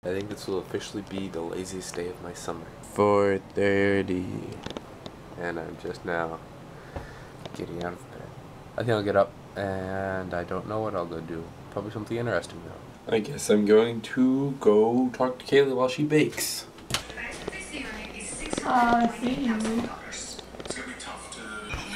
I think this will officially be the laziest day of my summer. 4:30. And I'm just now getting out of bed. I think I'll get up and I don't know what I'll go do. Probably something interesting though. I guess I'm going to go talk to Kaylee while she bakes. I see.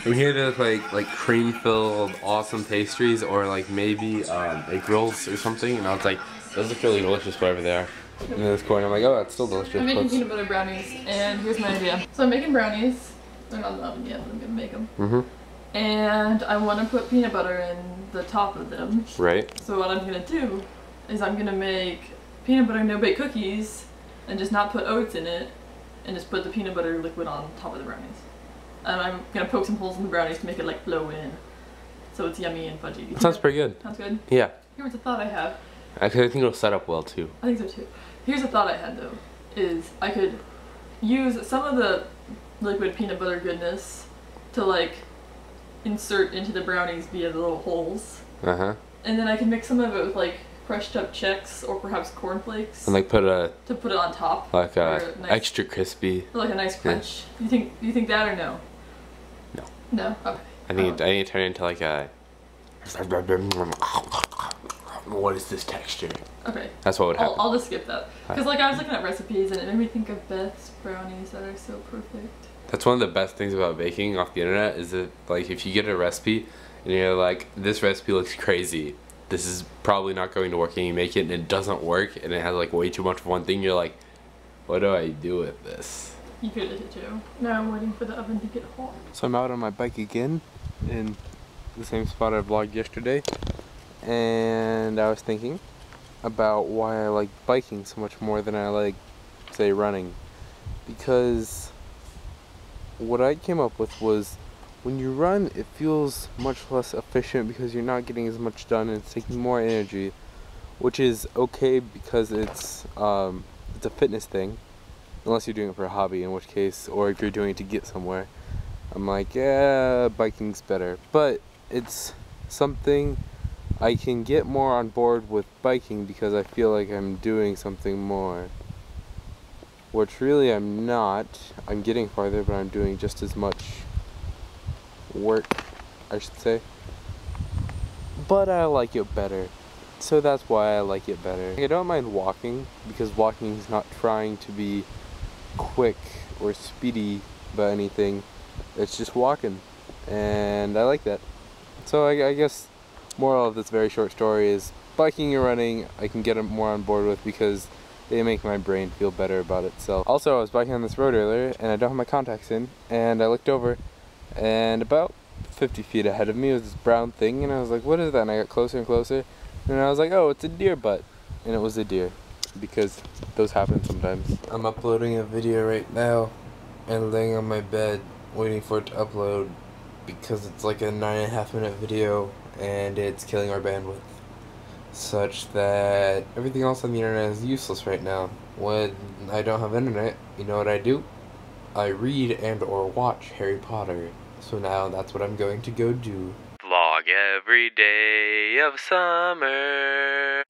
I'm here to like cream-filled awesome pastries or like maybe egg rolls or something, and I was like, those look really delicious whatever they are. And in this corner I'm like, oh, that's still delicious. I'm making peanut butter brownies, and here's my idea. So I'm making brownies. They're not in the oven yet, but I'm gonna make them. And I want to put peanut butter in the top of them. Right. So what I'm gonna do is I'm gonna make peanut butter no-bake cookies and just not put oats in it, and just put the peanut butter liquid on top of the brownies. And I'm gonna poke some holes in the brownies to make it like blow in, so it's yummy and fudgy. That sounds pretty good. Sounds good? Yeah. Here's a thought I have. I think it'll set up well too. I think so too. Here's a thought I had though, is I could use some of the liquid peanut butter goodness to like insert into the brownies via the little holes. And then I can mix some of it with like crushed up Chex or perhaps cornflakes. And like put to put it on top. Like a nice, extra crispy. For like a nice crunch. Yeah. You think that or no? No. No? Okay. I need to turn it into like a what is this texture? Okay. That's what would happen. I'll just skip that. Because like I was looking at recipes and it made me think of Beth's brownies that are so perfect. That's one of the best things about baking off the internet, is that like if you get a recipe and you're like, this recipe looks crazy, this is probably not going to work, and you make it and it doesn't work and it has like way too much of one thing, you're like, what do I do with this? You could have it too. Now I'm waiting for the oven to get hot. So I'm out on my bike again in the same spot I vlogged yesterday, and I was thinking about why I like biking so much more than I like, say, running. Because what I came up with was, when you run, it feels much less efficient because you're not getting as much done and it's taking more energy, which is okay because it's a fitness thing, unless you're doing it for a hobby, in which case, or if you're doing it to get somewhere. I'm like, yeah, biking's better. But it's something I can get more on board with biking because I feel like I'm doing something more. Which really I'm not. I'm getting farther, but I'm doing just as much work, I should say. But I like it better. So that's why I like it better. I don't mind walking, because walking is not trying to be quick or speedy about anything. It's just walking, and I like that. So I guess moral of this very short story is, biking and running I can get more on board with because they make my brain feel better about itself. Also, I was biking on this road earlier and I don't have my contacts in, and I looked over and about 50 feet ahead of me was this brown thing, and I was like, what is that? And I got closer and closer, and I was like, oh, it's a deer butt. And it was a deer, because those happen sometimes. I'm uploading a video right now and laying on my bed waiting for it to upload because it's like a 9.5 minute video and it's killing our bandwidth, such that everything else on the internet is useless right now. When I don't have internet, you know what I do? I read and or watch Harry Potter. So now that's what I'm going to go do. Vlog every day of summer.